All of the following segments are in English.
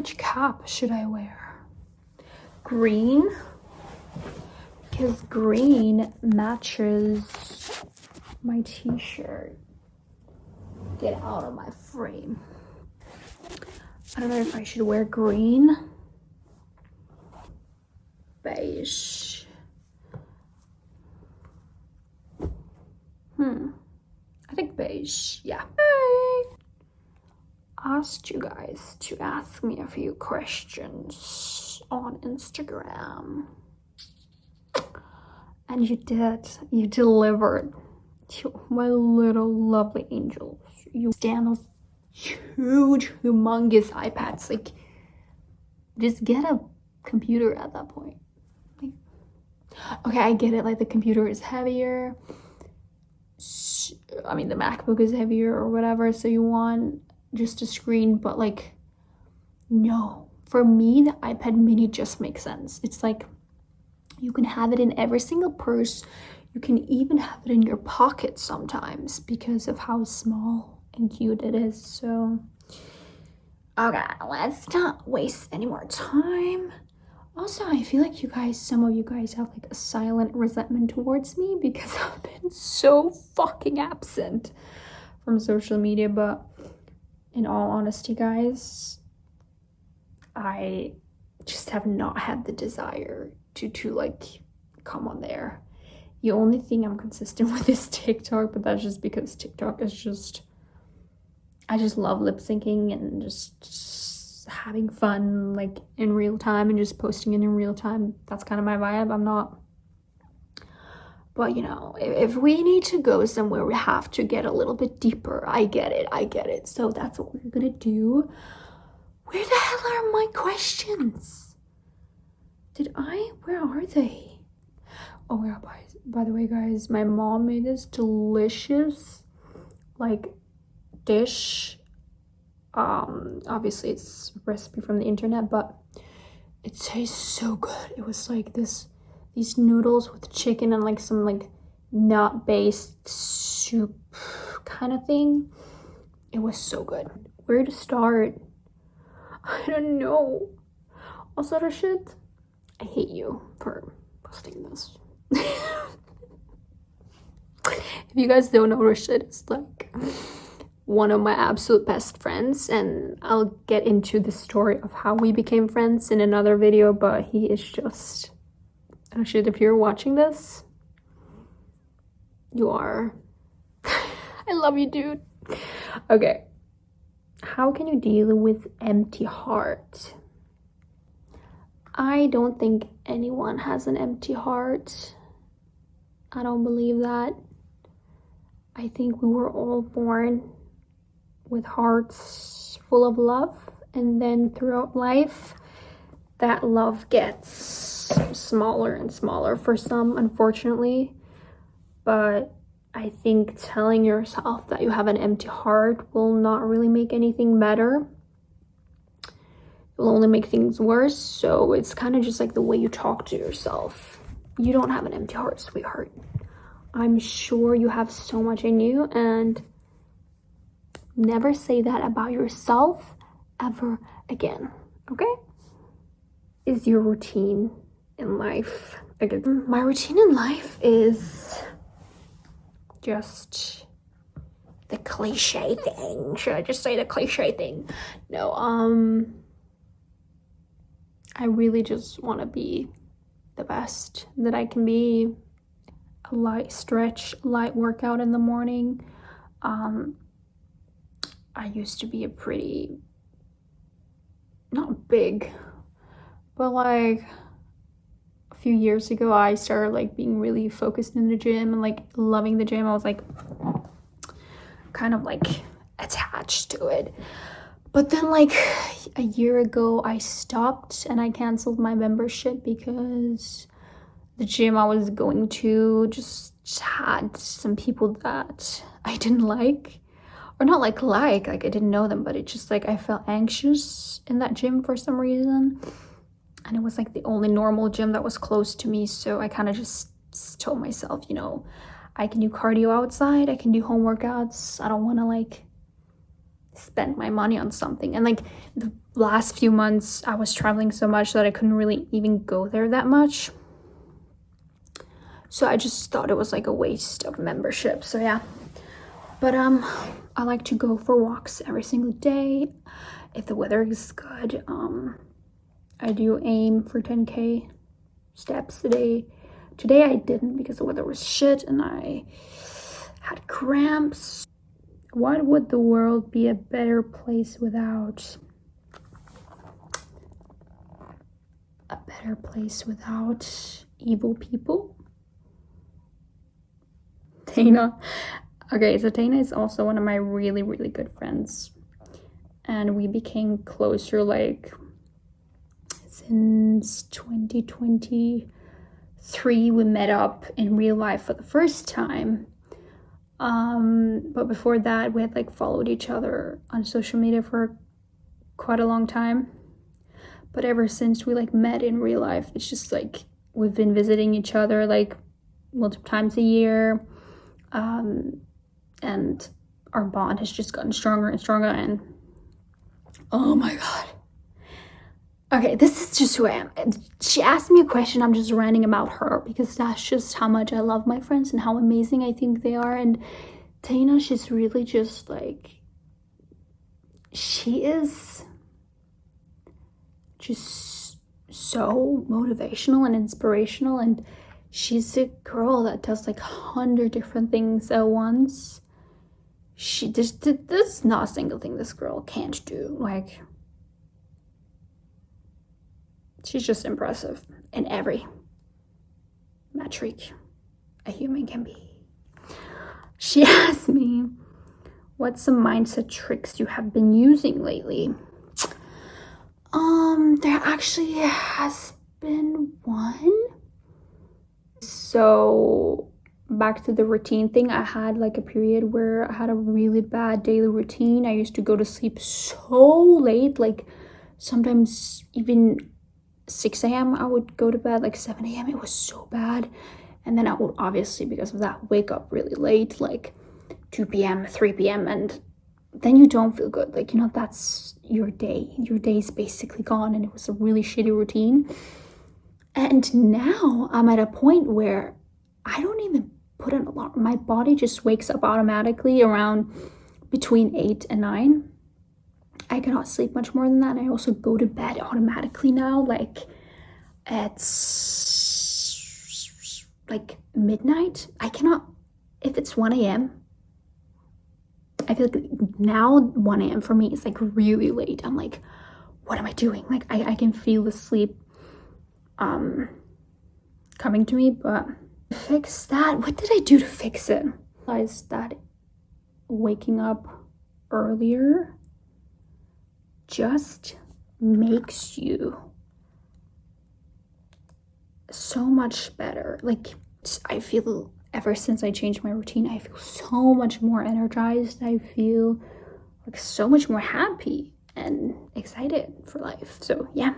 which cap should I wear? Green, because green matches my t-shirt. Get out of my frame. I don't know if I should wear green. Beige. I think beige, yeah. I asked you guys to ask me a few questions on Instagram. And you did. You delivered. You, my little lovely angels. You stand those huge, humongous iPads. Like, just get a computer at that point. Like, okay, I get it. Like, the computer is heavier. I mean, the MacBook is heavier or whatever. So you want just a screen. But, like, no. For me, the iPad mini just makes sense. It's like, you can have it in every single purse. You can even have it in your pocket sometimes because of how small and cute it is. So, okay, let's not waste any more time. Also, I feel like some of you guys have like a silent resentment towards me because I've been so fucking absent from social media. But in all honesty, guys, I just have not had the desire to like come on there. The only thing I'm consistent with is TikTok, but that's just because TikTok is just, I just love lip syncing and just having fun like in real time and just posting it in real time. That's kind of my vibe. I'm not, but you know, if we need to go somewhere, we have to get a little bit deeper. I get it. So that's what we're gonna do. Where the hell are my questions? Where are they? Oh yeah, by the way, guys, my mom made this delicious like dish. Obviously it's a recipe from the internet, but it tastes so good. It was like these noodles with chicken and like some like nut-based soup kind of thing. It was so good. Where to start? I don't know. Also, Rashid, I hate you for posting this. If you guys don't know, Rashid is like one of my absolute best friends, and I'll get into the story of how we became friends in another video, but he is just, Rashid, if you're watching this, you are, I love you, dude. Okay, how can you deal with empty heart? I don't think anyone has an empty heart. I don't believe that. I think we were all born with hearts full of love, and then throughout life, that love gets smaller and smaller for some, unfortunately. But I think telling yourself that you have an empty heart will not really make anything better. Will only make things worse. So it's kind of just like the way you talk to yourself. You don't have an empty heart, sweetheart. I'm sure you have so much in you, and never say that about yourself ever again, okay? Is your routine in life? Again, my routine in life is just the cliche thing. Should I just say the cliche thing? No, I really just want to be the best that I can be. A light stretch, light workout in the morning. I used to be a pretty, not big, but like a few years ago, I started like being really focused in the gym and like loving the gym. I was like kind of like attached to it. But then like a year ago, I stopped and I canceled my membership because the gym I was going to just had some people that I didn't like. Or not like I didn't know them, but it just like I felt anxious in that gym for some reason. And it was like the only normal gym that was close to me. So I kind of just told myself, you know, I can do cardio outside, I can do home workouts. I don't want to like spend my money on something. And like last few months I was traveling so much that I couldn't really even go there that much. So I just thought it was like a waste of membership. So yeah. But I like to go for walks every single day if the weather is good. I do aim for 10k steps a day. Today I didn't because the weather was shit and I had cramps. What would the world be a better place without? A better place without evil people? Tana. Okay, so Tana is also one of my really, really good friends. And we became closer like since 2023. We met up in real life for the first time. But before that, we had like followed each other on social media for quite a long time. But ever since we like met in real life, it's just like we've been visiting each other like multiple times a year. And our bond has just gotten stronger and stronger. And oh my god. Okay, this is just who I am. She asked me a question, I'm just ranting about her because that's just how much I love my friends and how amazing I think they are. And Tana, she's really just like, she is just so motivational and inspirational, and she's a girl that does like 100 different things at once. There's not a single thing this girl can't do. Like, she's just impressive in every metric a human can be. She asked me, what's some mindset tricks you have been using lately? There actually has been one. So back to the routine thing, I had like a period where I had a really bad daily routine. I used to go to sleep so late, like sometimes even 6 a.m. I would go to bed, like 7 a.m. It was so bad. And then I would obviously, because of that, wake up really late, like 2 p.m., 3 p.m. And then you don't feel good. Like, you know, that's your day. Your day's basically gone, and it was a really shitty routine. And now I'm at a point where I don't even put an alarm. My body just wakes up automatically around between 8 and 9. I cannot sleep much more than that. And I also go to bed automatically now, like it's like midnight. I cannot, if it's 1 a.m. I feel like now 1 a.m. for me is like really late. I'm like, what am I doing? Like I can feel the sleep coming to me. But fix that. What did I do to fix it? I realized that waking up earlier just makes you so much better. Like, I feel ever since I changed my routine, I feel so much more energized. I feel like so much more happy and excited for life. So yeah.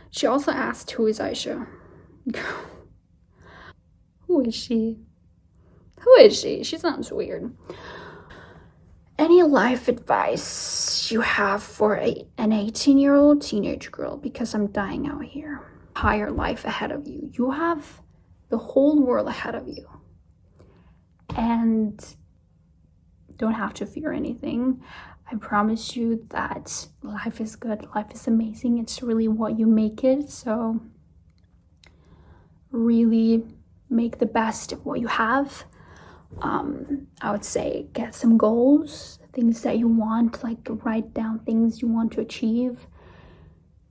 She also asked, who is Aisha? Who is she? Who is she? She sounds weird. Any life advice you have for an 18-year-old teenage girl? Because I'm dying out here. Higher life ahead of you. You have the whole world ahead of you. And don't have to fear anything. I promise you that life is good. Life is amazing. It's really what you make it. So really make the best of what you have. I would say get some goals, things that you want, like write down things you want to achieve.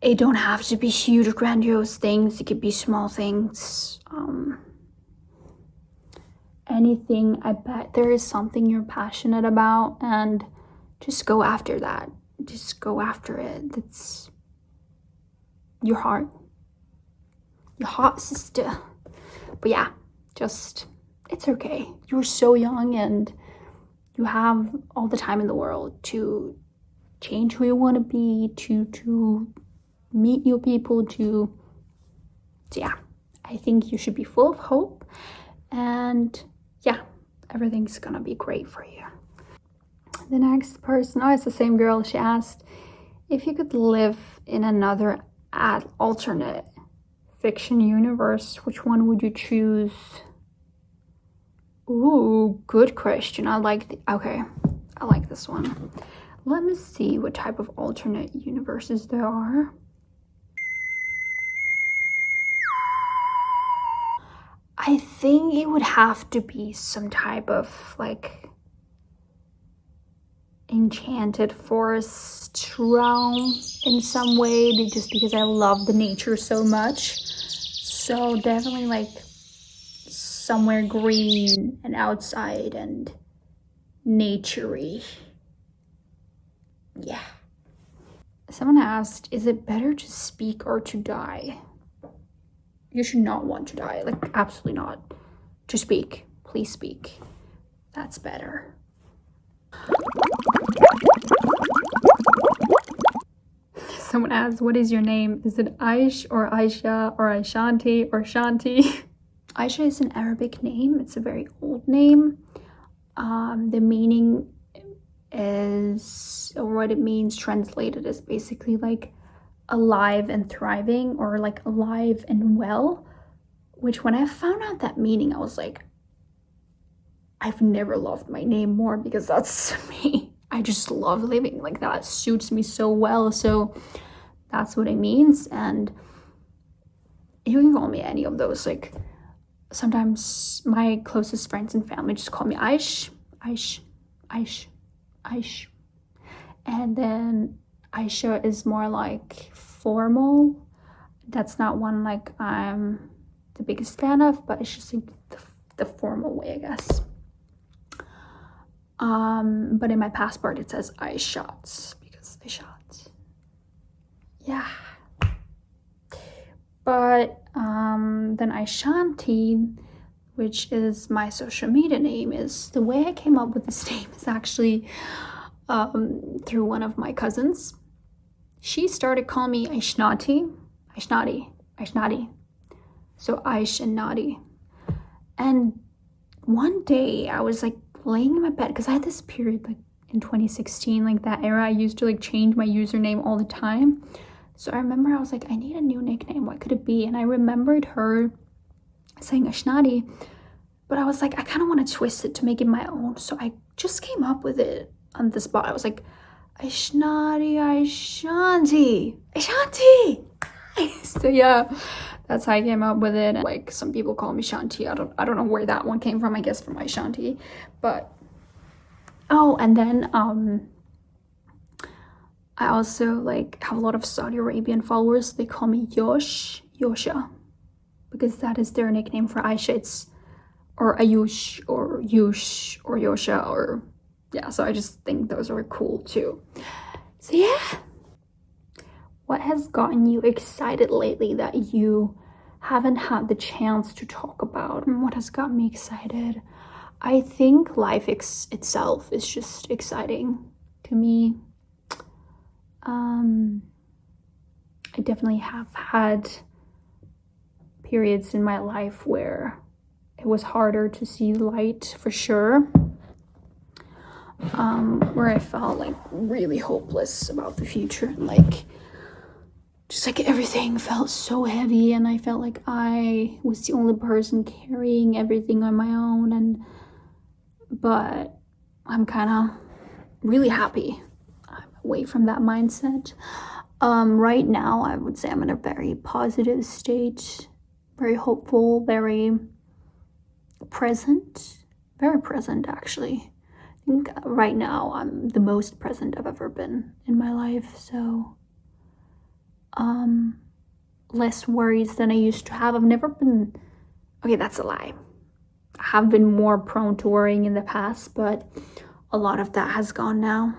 It don't have to be huge, grandiose things. It could be small things. Anything. I bet there is something you're passionate about, and just go after that. Just go after it. That's your heart. Your heart, sister. But yeah, just, it's okay. You're so young and you have all the time in the world to change who you want to be, to meet new people, so yeah, I think you should be full of hope, and yeah, everything's gonna be great for you. The next person, oh, it's the same girl. She asked, If you could live in another alternate fiction universe, which one would you choose? Ooh, good question. I like this one. Let me see what type of alternate universes there are. I think it would have to be some type of like enchanted forest realm in some way, just because I love the nature so much. So definitely like somewhere green and outside and naturey. Yeah. Someone asked, is it better to speak or to die? You should not want to die. Like, absolutely not. To speak. Please speak. That's better. Someone asked, what is your name? Is it Aish or Aisha or Aishanti or Shanti? Aisha is an Arabic name. It's a very old name. The meaning is, or what it means translated is basically like alive and thriving, or like alive and well, which when I found out that meaning, I was like, I've never loved my name more, because that's me. I just love living, like that suits me so well. So that's what it means. And you can call me any of those. Like sometimes my closest friends and family just call me Aish, Aish, Aish, Aish. And then Aisha is more like formal. That's not one like I'm the biggest fan of, but it's just like the formal way, I guess. But in my passport it says Aishat, because Aishat. Yeah. But then Aishanti, which is my social media name, is the way I came up with this name is actually through one of my cousins. She started calling me Aishnati, Aishnati, Aishnati. So Aish and Nadi. And one day I was like laying in my bed, because I had this period like in 2016, like that era, I used to like change my username all the time. So I remember I was like, I need a new nickname. What could it be? And I remembered her saying Ashnadi, but I was like, I kind of want to twist it to make it my own. So I just came up with it on the spot. I was like, Ashnadi, Ashanti, Ashanti. So yeah, that's how I came up with it. And like some people call me Shanti. I don't know where that one came from. I guess from my Shanti. But oh, and then I also like have a lot of Saudi Arabian followers. They call me Yosha, because that is their nickname for Aisha. It's or Ayush or Yush or Yosha, or yeah. So I just think those are cool too. So yeah. What has gotten you excited lately that you haven't had the chance to talk about? And what has got me excited? I think life itself is just exciting to me. I definitely have had periods in my life where it was harder to see light, for sure. Where I felt like really hopeless about the future, and like just like everything felt so heavy, and I felt like I was the only person carrying everything on my own. But I'm kind of really happy I'm away from that mindset. Right now I would say I'm in a very positive state, very hopeful, very present actually. I think right now I'm the most present I've ever been in my life. So less worries than I used to have. I've never been, okay, that's a lie. I have been more prone to worrying in the past, but a lot of that has gone now.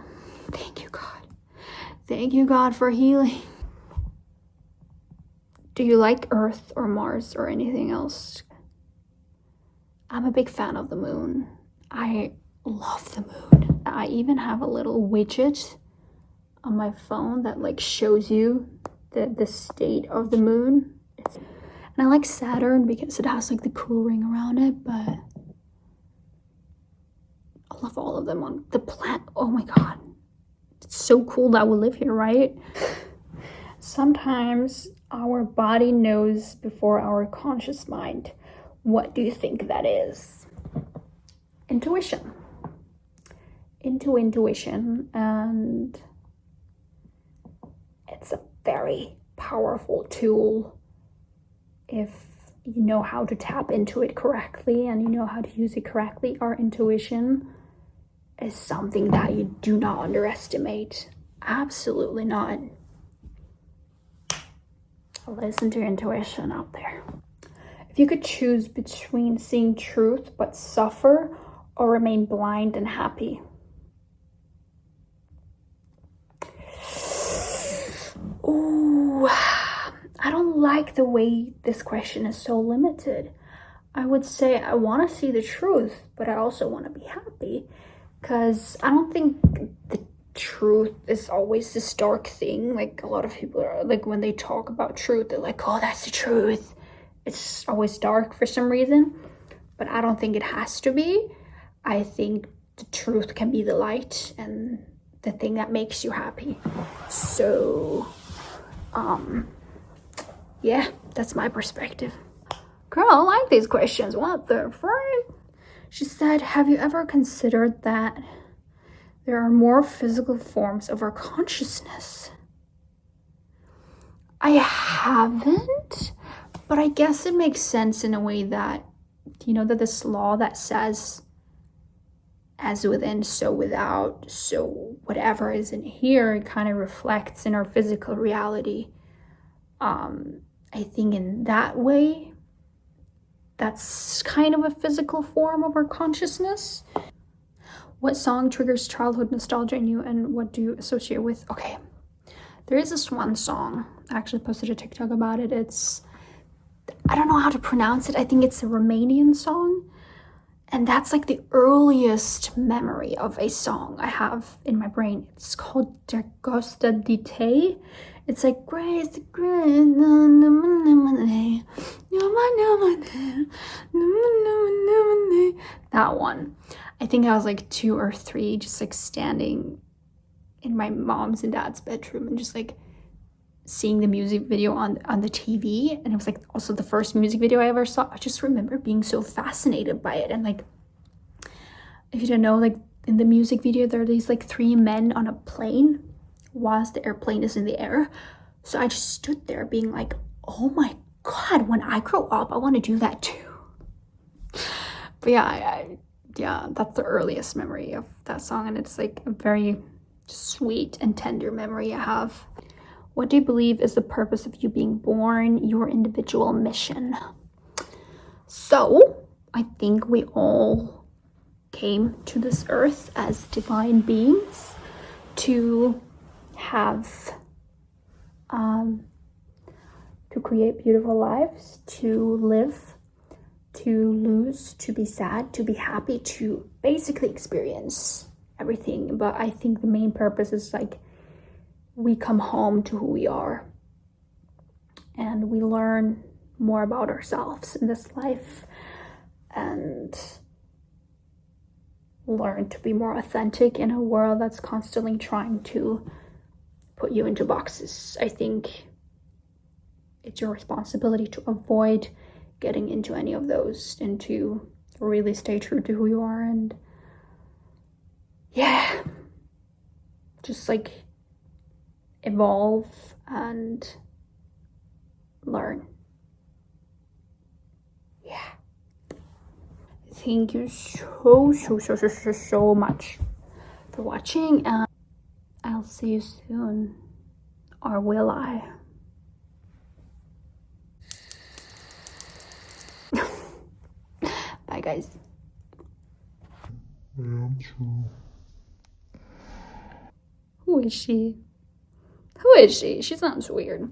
Thank you, God. Thank you, God, for healing. Do you like Earth or Mars or anything else? I'm a big fan of the moon. I love the moon. I even have a little widget on my phone that like shows you the state of the moon. And I like Saturn because it has like the cool ring around it, but I love all of them on the planet. Oh my God, it's so cool that we live here, right? Sometimes our body knows before our conscious mind. What do you think that is? Intuition. Intuition, and it's a very powerful tool if you know how to tap into it correctly and you know how to use it correctly. Our intuition is something that you do not underestimate. Absolutely not. Listen to your intuition out there. If you could choose between seeing truth but suffer or remain blind and happy. Ooh, I don't like the way this question is so limited. I would say I want to see the truth, but I also want to be happy, because I don't think the truth is always this dark thing. Like, a lot of people are like, when they talk about truth, they're like, oh, that's the truth. It's always dark for some reason, but I don't think it has to be. I think the truth can be the light and the thing that makes you happy. So yeah, that's my perspective. Girl, I like these questions. What the frick? She said, have you ever considered that there are more physical forms of our consciousness? I haven't, but I guess it makes sense in a way that, you know, that this law that says as within, so without, so whatever is in here, it kind of reflects in our physical reality. I think in that way, that's kind of a physical form of our consciousness. What song triggers childhood nostalgia in you, and what do you associate with? Okay, there is this one song. I actually posted a TikTok about it. I don't know how to pronounce it. I think it's a Romanian song. And that's like the earliest memory of a song I have in my brain. It's called Dragoste de Te. It's like, Grace, Grace, that one. I think I was like 2 or 3, just like standing in my mom's and dad's bedroom and just like seeing the music video on the TV. And it was like also the first music video I ever saw. I just remember being so fascinated by it. And like, if you don't know, like in the music video, there are these like 3 men on a plane whilst the airplane is in the air. So I just stood there being like, oh my God, when I grow up, I want to do that too. But yeah, that's the earliest memory of that song. And it's like a very sweet and tender memory I have. What do you believe is the purpose of you being born, your individual mission? So I think we all came to this earth as divine beings to have to create beautiful lives, to live, to lose, to be sad, to be happy, to basically experience everything. But I think the main purpose is like we come home to who we are and we learn more about ourselves in this life and learn to be more authentic in a world that's constantly trying to put you into boxes. I think it's your responsibility to avoid getting into any of those and to really stay true to who you are. And yeah, just like evolve and learn. Yeah. Thank you so much for watching, and I'll see you soon. Or will I? Bye, guys. Who is she? Who is she? She sounds weird.